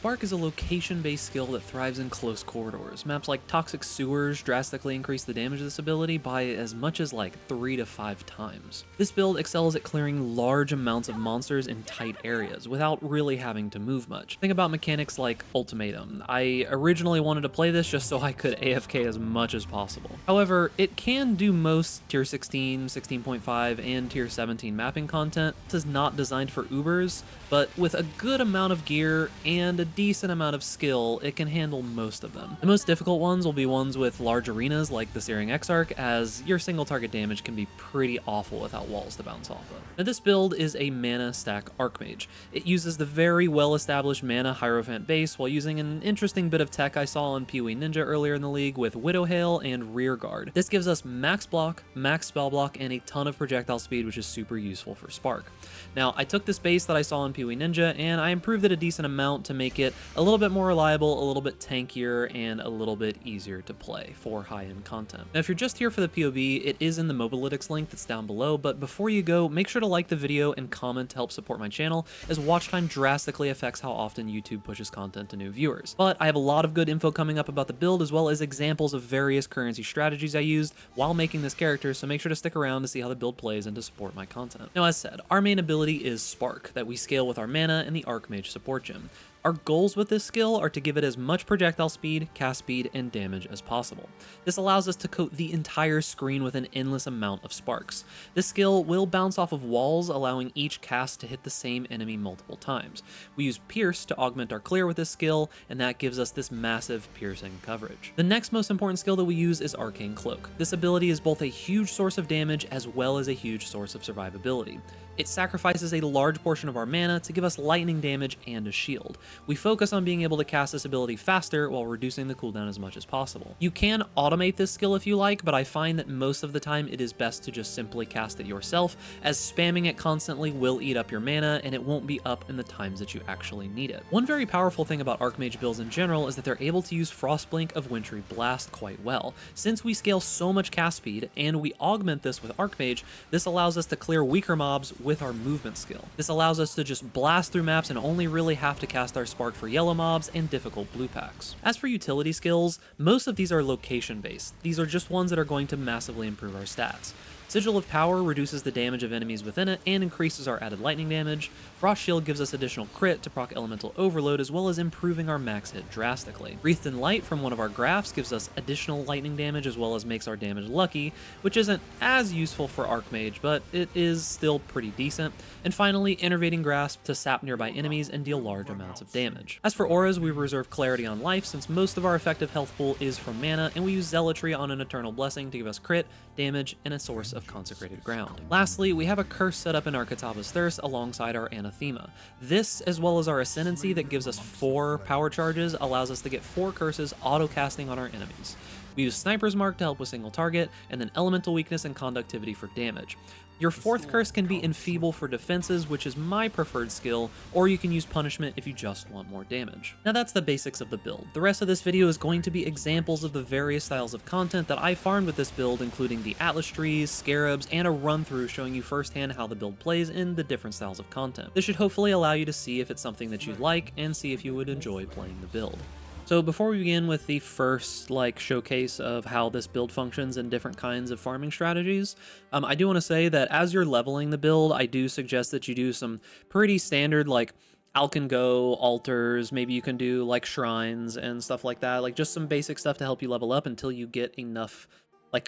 Spark is a location-based skill that thrives in close corridors. Maps like Toxic Sewers drastically increase the damage of this ability by as much as like 3 to 5 times. This build excels at clearing large amounts of monsters in tight areas without really having to move much. Think about mechanics like Ultimatum. I originally wanted to play this just so I could AFK as much as possible. However, it can do most tier 16, 16.5, and tier 17 mapping content. This is not designed for Ubers, but with a good amount of gear and a decent amount of skill, it can handle most of them. The most difficult ones will be ones with large arenas like the Searing Exarch, as your single target damage can be pretty awful without walls to bounce off of. Now this build is a mana stack Archmage. It uses the very well-established mana Hierophant base while using an interesting bit of tech I saw on PoE Ninja earlier in the league with Widowhail and Rearguard. This gives us max block, max spell block, and a ton of projectile speed, which is super useful for Spark. Now, I took this base that I saw on PoE Ninja, and I improved it a decent amount to make it a little bit more reliable, a little bit tankier, and a little bit easier to play for high-end content. Now, if you're just here for the POV, it is in the Mobalytics link that's down below, but before you go, make sure to like the video and comment to help support my channel, as watch time drastically affects how often YouTube pushes content to new viewers. But I have a lot of good info coming up about the build, as well as examples of various currency strategies I used while making this character, so make sure to stick around to see how the build plays and to support my content. Now, as said, our main ability is Spark, that we scale with our mana and the Archmage support gem. Our goals with this skill are to give it as much projectile speed, cast speed, and damage as possible. This allows us to coat the entire screen with an endless amount of sparks. This skill will bounce off of walls, allowing each cast to hit the same enemy multiple times. We use Pierce to augment our clear with this skill, and that gives us this massive piercing coverage. The next most important skill that we use is Arcane Cloak. This ability is both a huge source of damage as well as a huge source of survivability. It sacrifices a large portion of our mana to give us lightning damage and a shield. We focus on being able to cast this ability faster while reducing the cooldown as much as possible. You can automate this skill if you like, but I find that most of the time it is best to just simply cast it yourself, as spamming it constantly will eat up your mana and it won't be up in the times that you actually need it. One very powerful thing about Archmage builds in general is that they're able to use Frostblink of Wintry Blast quite well. Since we scale so much cast speed and we augment this with Archmage, this allows us to clear weaker mobs with our movement skill. This allows us to just blast through maps and only really have to cast our Spark for yellow mobs and difficult blue packs. As for utility skills, most of these are location based. These are just ones that are going to massively improve our stats. Sigil of Power reduces the damage of enemies within it and increases our added lightning damage. Frost Shield gives us additional crit to proc Elemental Overload, as well as improving our max hit drastically. Wreathed in Light from one of our graphs gives us additional lightning damage, as well as makes our damage lucky, which isn't as useful for Archmage, but it is still pretty decent. And finally, Enervating Grasp to sap nearby enemies and deal large amounts of damage. As for auras, we reserve Clarity on life, since most of our effective health pool is from mana, and we use Zealotry on an Eternal Blessing to give us crit, damage, and a source of consecrated ground. Lastly, we have a curse set up in our Kataba's Thirst alongside our Anathema. This, as well as our Ascendancy that gives us 4 power charges, allows us to get 4 curses auto-casting on our enemies. We use Sniper's Mark to help with single target, and then Elemental Weakness and Conductivity for damage. Your 4th curse can be Enfeeble for defenses, which is my preferred skill, or you can use Punishment if you just want more damage. Now that's the basics of the build. The rest of this video is going to be examples of the various styles of content that I farmed with this build, including the Atlas trees, Scarabs, and a run-through showing you firsthand how the build plays in the different styles of content. This should hopefully allow you to see if it's something that you'd like, and see if you would enjoy playing the build. So before we begin with the first showcase of how this build functions and different kinds of farming strategies, I do want to say that as you're leveling the build, I do suggest that you do some pretty standard Alkengo altars. Maybe you can do shrines and stuff like that, just some basic stuff to help you level up until you get enough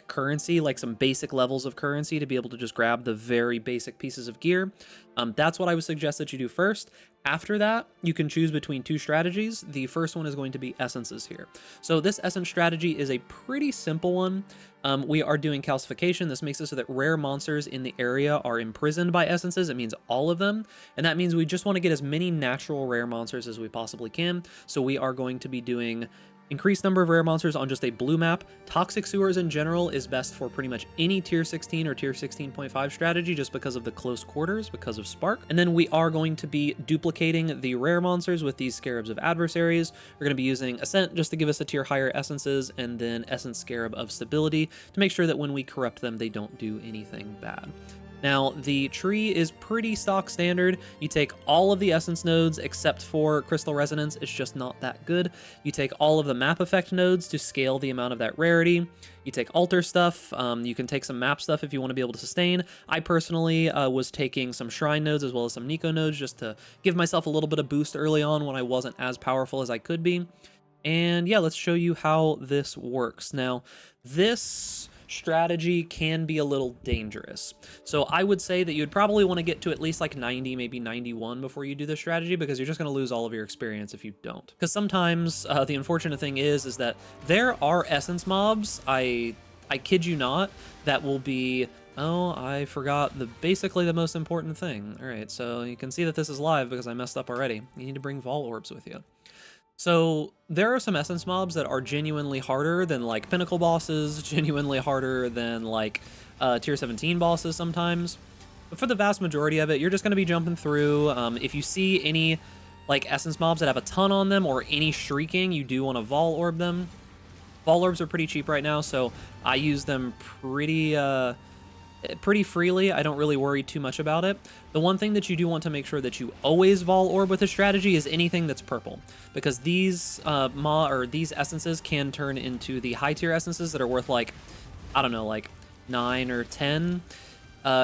currency, some basic levels of currency to be able to just grab the very basic pieces of gear. That's what I would suggest that you do first. After that, you can choose between 2 strategies. The first one is going to be essences here. So this essence strategy is a pretty simple one. We are doing calcification. This makes it so that rare monsters in the area are imprisoned by essences. It means all of them. And that means we just want to get as many natural rare monsters as we possibly can. So we are going to be doing increased number of rare monsters on just a blue map. Toxic Sewers in general is best for pretty much any tier 16 or tier 16.5 strategy, just because of the close quarters, because of Spark. And then we are going to be duplicating the rare monsters with these Scarabs of Adversaries. We're going to be using Ascent just to give us a tier higher essences, and then Essence Scarab of Stability to make sure that when we corrupt them, they don't do anything bad. Now, the tree is pretty stock standard. You take all of the essence nodes except for Crystal Resonance. It's just not that good. You take all of the map effect nodes to scale the amount of that rarity. You take altar stuff. You can take some map stuff if you want to be able to sustain. I personally was taking some shrine nodes as well as some Nico nodes just to give myself a little bit of boost early on when I wasn't as powerful as I could be. And yeah, let's show you how this works. Now, this strategy can be a little dangerous. So I would say that you'd probably want to get to at least like 90, maybe 91 before you do this strategy, because you're just going to lose all of your experience if you don't. Because sometimes the unfortunate thing is that there are essence mobs, I kid you not, that will be, oh, I forgot basically the most important thing. All right, so you can see that this is live because I messed up already. You need to bring Vol Orbs with you. So there are some essence mobs that are genuinely harder than like pinnacle bosses, genuinely harder than like tier 17 bosses sometimes. But for the vast majority of it, you're just going to be jumping through. If you see any like essence mobs that have a ton on them or any shrieking, you do want to Vol Orb them. Vol Orbs are pretty cheap right now, so I use them pretty freely. I don't really worry too much about it. The one thing that you do want to make sure that you always Vol Orb with this strategy is anything that's purple, because these these essences can turn into the high tier essences that are worth like, I don't know, like 9 or 10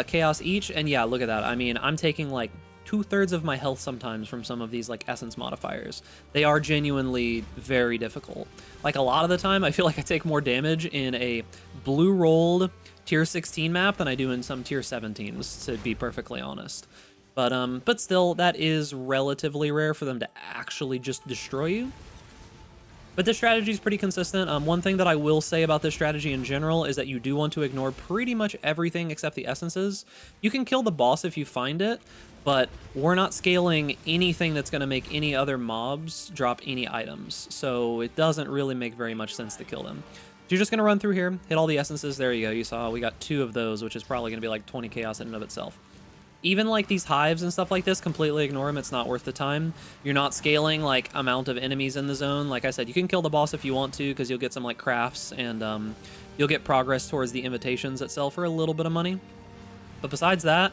chaos each. And yeah, look at that. I mean, I'm taking like 2/3 of my health sometimes from some of these like essence modifiers. They are genuinely very difficult. Like a lot of the time, I feel like I take more damage in a blue rolled tier 16 map than I do in some tier 17s, to be perfectly honest. But still, that is relatively rare for them to actually just destroy you. But this strategy is pretty consistent. One thing that I will say about this strategy in general is that you do want to ignore pretty much everything except the essences. You can kill the boss if you find it, but we're not scaling anything that's going to make any other mobs drop any items, so it doesn't really make very much sense to kill them. So you're just going to run through here, hit all the essences. There you go. You saw we got 2 of those, which is probably going to be like 20 chaos in and of itself. Even like these hives and stuff like this, completely ignore them. It's not worth the time. You're not scaling like amount of enemies in the zone. Like I said, you can kill the boss if you want to, because you'll get some like crafts, and you'll get progress towards the invitations that sell for a little bit of money. But besides that,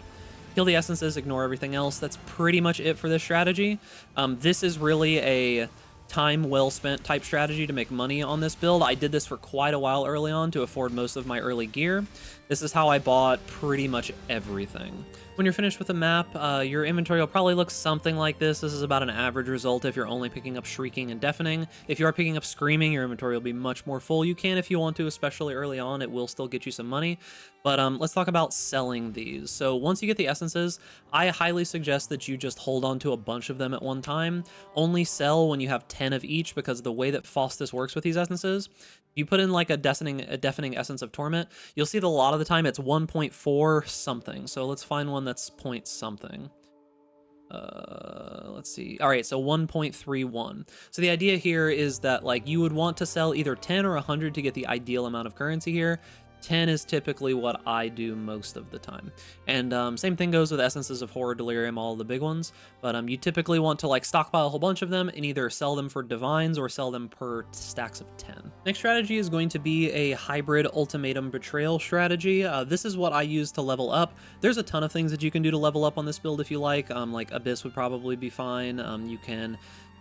kill the essences, ignore everything else. That's pretty much it for this strategy. This is really a time well spent type strategy to make money on this build. I did this for quite a while early on to afford most of my early gear. This is how I bought pretty much everything. When you're finished with the map, your inventory will probably look something like this. This is about an average result if you're only picking up Shrieking and Deafening. If you are picking up Screaming, your inventory will be much more full. You can if you want to, especially early on. It will still get you some money. But let's talk about selling these. So once you get the essences, I highly suggest that you just hold on to a bunch of them at one time. Only sell when you have 10 of each, because the way that Faustus works with these essences, you put in like a deafening essence of torment, you'll see that a lot of the time it's 1.4 something. So let's find one that's point something. Let's see. All right, so 1.31. So the idea here is that like you would want to sell either 10 or 100 to get the ideal amount of currency here. 10 is typically what I do most of the time. And same thing goes with Essences of Horror, Delirium, all the big ones. But you typically want to like stockpile a whole bunch of them and either sell them for divines or sell them per stacks of 10. Next strategy is going to be a hybrid Ultimatum Betrayal strategy. This is what I use to level up. There's a ton of things that you can do to level up on this build if you like. Like Abyss would probably be fine. You can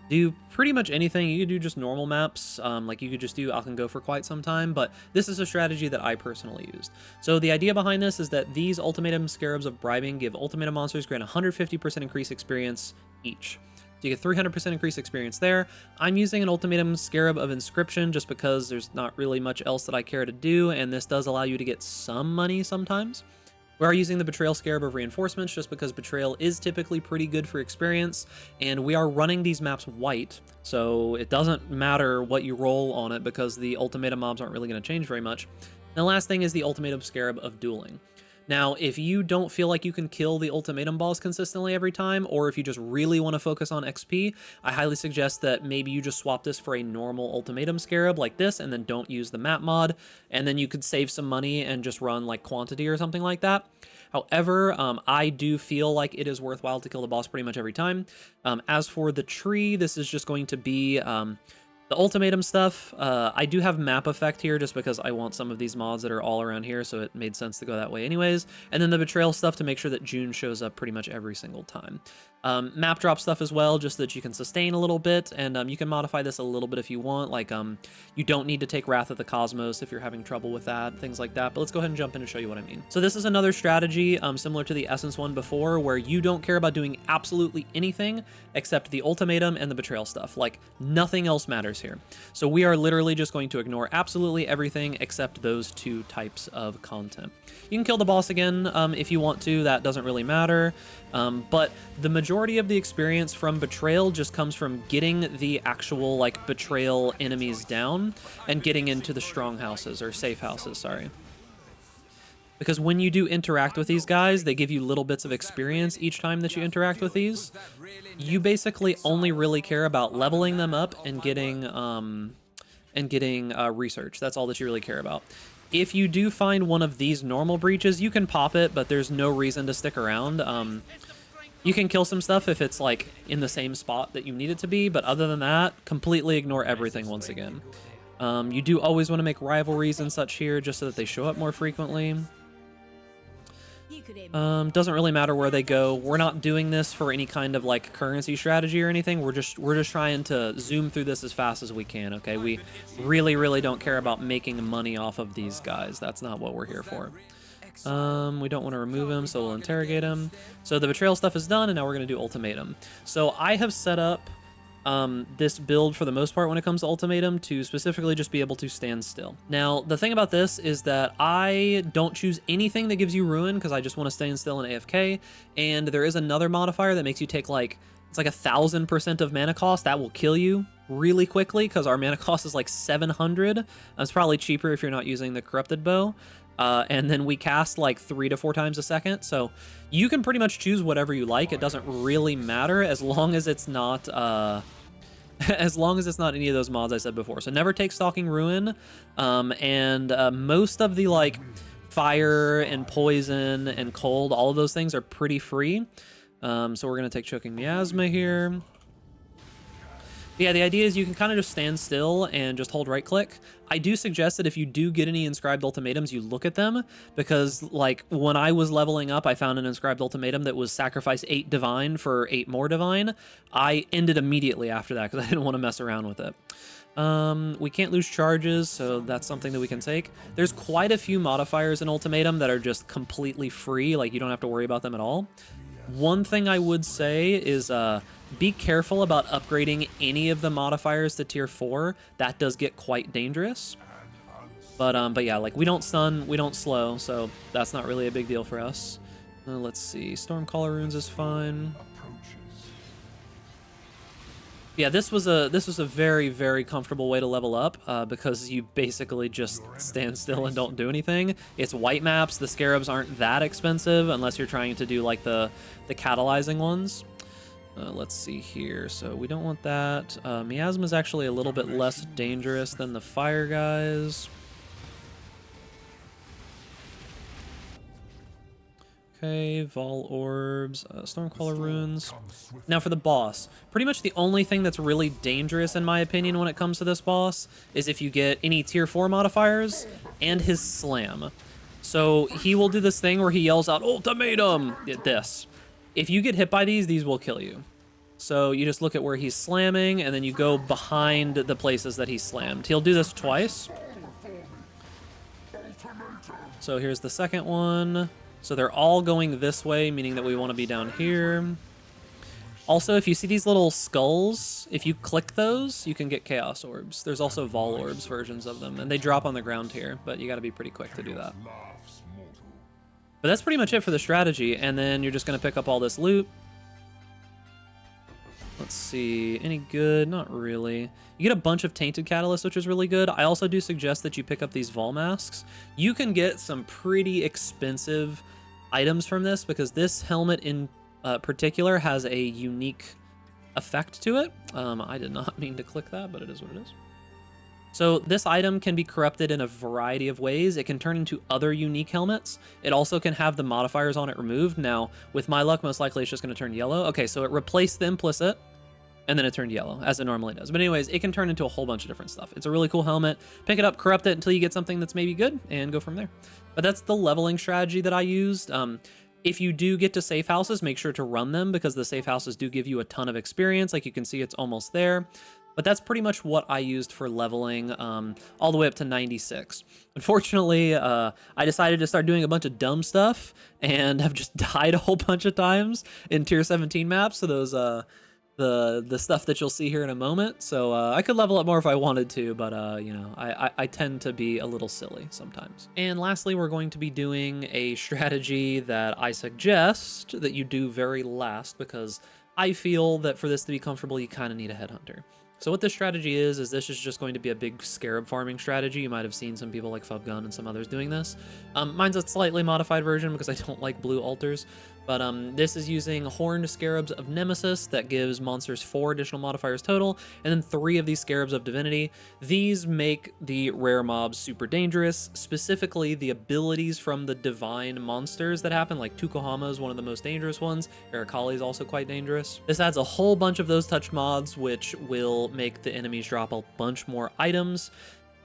do pretty much anything. You could do just normal maps, like you could just do I can go for quite some time, but this is a strategy that I personally used. So the idea behind this is that these Ultimatum Scarabs of Bribing give Ultimatum monsters grant 150% increased experience each. So you get 300% increased experience there. I'm using an Ultimatum Scarab of Inscription just because there's not really much else that I care to do, and this does allow you to get some money sometimes. We are using the Betrayal Scarab of Reinforcements just because Betrayal is typically pretty good for experience, and we are running these maps white, so it doesn't matter what you roll on it because the Ultimatum mobs aren't really going to change very much. And the last thing is the Ultimatum Scarab of Dueling. Now, if you don't feel like you can kill the Ultimatum boss consistently every time, or if you just really want to focus on XP, I highly suggest that maybe you just swap this for a normal Ultimatum Scarab like this, and then don't use the map mod, and then you could save some money and just run like Quantity or something like that. However, I do feel like it is worthwhile to kill the boss pretty much every time. As for the tree, this is just going to be The Ultimatum stuff, I do have map effect here just because I want some of these mods that are all around here, so it made sense to go that way anyways. And then the Betrayal stuff to make sure that June shows up pretty much every single time. Map drop stuff as well, just so that you can sustain a little bit, and you can modify this a little bit if you want. Like, you don't need to take Wrath of the Cosmos if you're having trouble with that, things like that. But let's go ahead and jump in and show you what I mean. So this is another strategy similar to the Essence one before, where you don't care about doing absolutely anything except the Ultimatum and the Betrayal stuff. Like, nothing else matters here. So we are literally just going to ignore absolutely everything except those two types of content. You can kill the boss again if you want to, that doesn't really matter. But the majority of the experience from Betrayal just comes from getting the actual, like, Betrayal enemies down and getting into the strong houses, or safe houses, sorry. Because when you do interact with these guys, they give you little bits of experience each time that you interact with these. You basically only really care about leveling them up and getting research. That's all that you really care about. If you do find one of these normal breaches, you can pop it, but there's no reason to stick around. You can kill some stuff if it's like in the same spot that you need it to be, but other than that, completely ignore everything once again. You do always want to make rivalries and such here just so that they show up more frequently. Doesn't really matter where they go. We're not doing this for any kind of like currency strategy or anything. We're just trying to zoom through this as fast as we can, okay? We really don't care about making money off of these guys. That's not what we're here for. We don't want to remove him, so we'll interrogate him. So the Betrayal stuff is done, and now we're going to do Ultimatum. So I have set up this build for the most part when it comes to Ultimatum to specifically just be able to stand still. Now, the thing about this is that I don't choose anything that gives you Ruin because I just want to stand still in AFK, and there is another modifier that makes you take like, it's like 1000% of mana cost. That will kill you really quickly because our mana cost is like 700. It's probably cheaper if you're not using the Corrupted Bow. And then we cast like 3 to 4 times a second. So you can pretty much choose whatever you like. It doesn't really matter as long as it's not as long as it's not any of those mods I said before. So never take Stalking Ruin. Most of the like fire and poison and cold, all of those things are pretty free. So we're gonna take Choking Miasma here. Yeah, the idea is you can kind of just stand still and just hold right click. I do suggest that if you do get any inscribed ultimatums, you look at them, because like when I was leveling up, I found an inscribed ultimatum that was sacrifice 8 divine for 8 more divine. I ended immediately after that because I didn't want to mess around with it. We can't lose charges, so that's something that we can take. There's quite a few modifiers in Ultimatum that are just completely free, like you don't have to worry about them at all. One thing I would say is be careful about upgrading any of the modifiers to tier 4. That does get quite dangerous. But yeah, like we don't stun, we don't slow, so that's not really a big deal for us. Let's see, Stormcaller runes is fine. Yeah, this was a very comfortable way to level up because you basically just stand still and don't do anything. It's white maps. The Scarabs aren't that expensive unless you're trying to do like the catalyzing ones. Let's see here. So we don't want that. Miasma is actually a little bit less dangerous than the fire guys. Okay, Vol Orbs, Stormcaller runes. Now for the boss, pretty much the only thing that's really dangerous in my opinion when it comes to this boss is if you get any tier 4 modifiers and his slam. So he will do this thing where he yells out, Ultimatum! This. If you get hit by these will kill you. So you just look at where he's slamming and then you go behind the places that he slammed. He'll do this twice. So here's the second one. So they're all going this way, meaning that we want to be down here. Also, if you see these little skulls, if you click those, you can get Chaos Orbs. There's also Vol Orbs versions of them, and they drop on the ground here, but you got to be pretty quick to do that. But that's pretty much it for the strategy, and then you're just going to pick up all this loot. Let's see, any good? Not really. You get a bunch of Tainted Catalysts, which is really good. I also do suggest that you pick up these Vol Masks. You can get some pretty expensive items from this because this helmet in particular has a unique effect to it. I did not mean to click that, but it is what it is. So this item can be corrupted in a variety of ways. It can turn into other unique helmets. It also can have the modifiers on it removed. Now, with my luck, most likely it's just going to turn yellow. Okay, so it replaced the implicit, and then it turned yellow, as it normally does. But anyways, it can turn into a whole bunch of different stuff. It's a really cool helmet. Pick it up, corrupt it until you get something that's maybe good, and go from there. But that's the leveling strategy that I used. If you do get to safe houses, make sure to run them, because the safe houses do give you a ton of experience. Like you can see, it's almost there. But that's pretty much what I used for leveling all the way up to 96. Unfortunately, I decided to start doing a bunch of dumb stuff and have just died a whole bunch of times in tier 17 maps. So those the stuff that you'll see here in a moment. So I could level up more if I wanted to, but you know, I tend to be a little silly sometimes. And lastly, we're going to be doing a strategy that I suggest that you do very last, because I feel that for this to be comfortable, you kind of need a headhunter. So what this strategy is this is just going to be a big Scarab farming strategy. You might have seen some people like Fubgun and some others doing this. Mine's a slightly modified version because I don't like blue altars. But this is using Horned Scarabs of Nemesis that gives monsters 4 additional modifiers total, and then 3 of these Scarabs of Divinity. These make the rare mobs super dangerous, specifically the abilities from the divine monsters that happen, like Tukohama is one of the most dangerous ones. Arakali is also quite dangerous. This adds a whole bunch of those touch mods, which will make the enemies drop a bunch more items.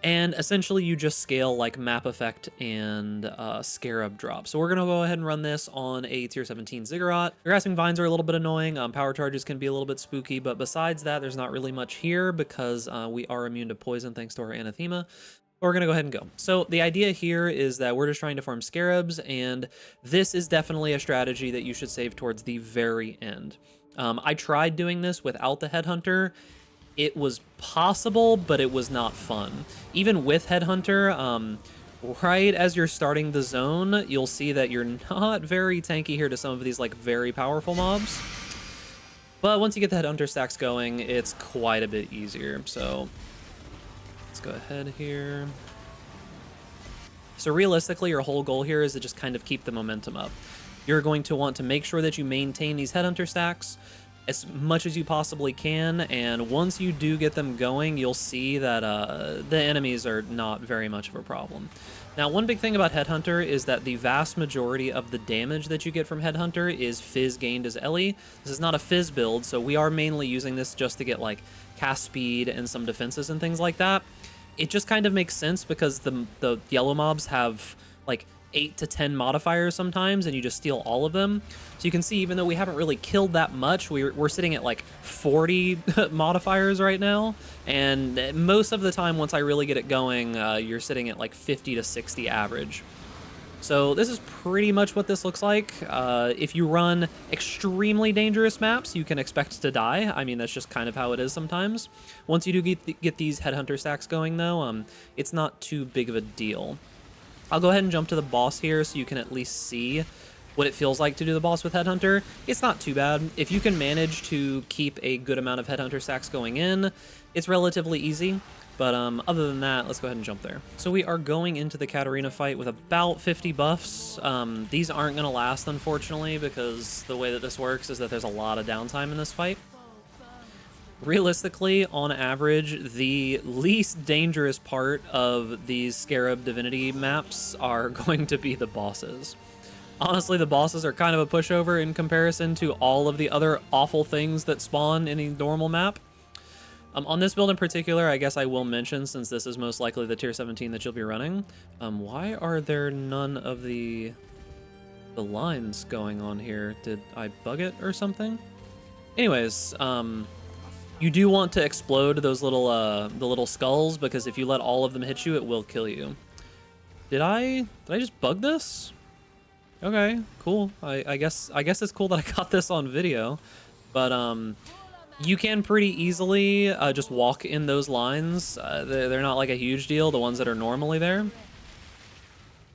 And essentially you just scale like map effect and Scarab drop. So we're going to go ahead and run this on a tier 17 Ziggurat. The grasping vines are a little bit annoying. Power charges can be a little bit spooky, but besides that, there's not really much here because we are immune to poison thanks to our anathema. We're going to go ahead and go. So the idea here is that we're just trying to farm Scarabs, and this is definitely a strategy that you should save towards the very end. I tried doing this without the Headhunter. It was possible, but it was not fun. Even with Headhunter, right as you're starting the zone, you'll see that you're not very tanky here to some of these like very powerful mobs. But once you get the Headhunter stacks going, it's quite a bit easier. So let's go ahead here. So realistically, your whole goal here is to just kind of keep the momentum up. You're going to want to make sure that you maintain these Headhunter stacks as much as you possibly can, and once you do get them going, you'll see that the enemies are not very much of a problem. Now, one big thing about Headhunter is that the vast majority of the damage that you get from Headhunter is Fizz gained as Ellie. This is not a Fizz build, so we are mainly using this just to get like cast speed and some defenses and things like that. It just kind of makes sense because the yellow mobs have like 8 to 10 modifiers sometimes, and you just steal all of them. So you can see, even though we haven't really killed that much, we're sitting at like 40 modifiers right now, and most of the time once I really get it going, you're sitting at like 50 to 60 average. So this is pretty much what this looks like. If you run extremely dangerous maps, you can expect to die. I mean, that's just kind of how it is sometimes. Once you do get these Headhunter stacks going though, it's not too big of a deal. I'll go ahead and jump to the boss here so you can at least see what it feels like to do the boss with Headhunter. It's not too bad. If you can manage to keep a good amount of Headhunter stacks going in, it's relatively easy. But other than that, let's go ahead and jump there. So we are going into the Katarina fight with about 50 buffs. These aren't going to last, unfortunately, because the way that this works is that there's a lot of downtime in this fight. Realistically, on average, the least dangerous part of these Scarab Divinity maps are going to be the bosses. Honestly, the bosses are kind of a pushover in comparison to all of the other awful things that spawn in a normal map. On this build in particular, I guess I will mention, since this is most likely the tier 17 that you'll be running, why are there none of the lines going on here? Did I bug it or something? Anyways, you do want to explode those little the little skulls, because if you let all of them hit you, it will kill you. Did I just bug this? Okay, cool. I guess it's cool that I got this on video, but you can pretty easily just walk in those lines. They're not like a huge deal, the ones that are normally there.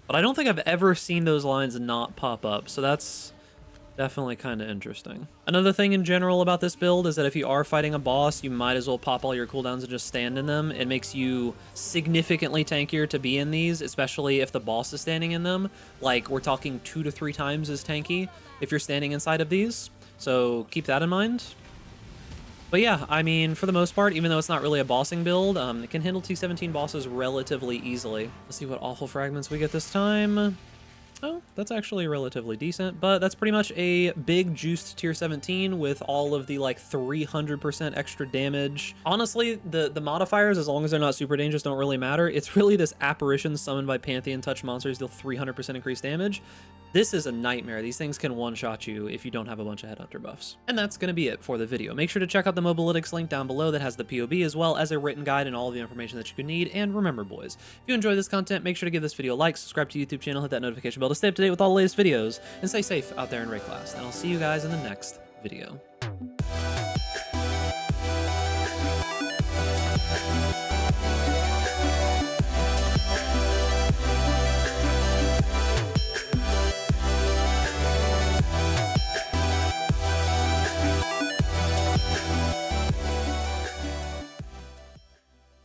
But I don't think I've ever seen those lines not pop up, so that's definitely kind of interesting. Another thing in general about this build is that if you are fighting a boss, you might as well pop all your cooldowns and just stand in them. It makes you significantly tankier to be in these, especially if the boss is standing in them. Like, we're talking 2 to 3 times as tanky if you're standing inside of these. So keep that in mind. But yeah, I mean, for the most part, even though it's not really a bossing build, it can handle T17 bosses relatively easily. Let's see what awful fragments we get this time. Oh, that's actually relatively decent, but that's pretty much a big juiced tier 17 with all of the like 300% extra damage. Honestly, the modifiers, as long as they're not super dangerous, don't really matter. It's really this apparition summoned by Pantheon touch monsters deal 300% increased damage. This is a nightmare. These things can one-shot you if you don't have a bunch of Headhunter buffs. And that's going to be it for the video. Make sure to check out the Mobalytics link down below that has the POB as well as a written guide and all of the information that you could need. And remember, boys, if you enjoy this content, make sure to give this video a like, subscribe to the YouTube channel, hit that notification bell to stay up to date with all the latest videos, and stay safe out there in Raid class. And I'll see you guys in the next video.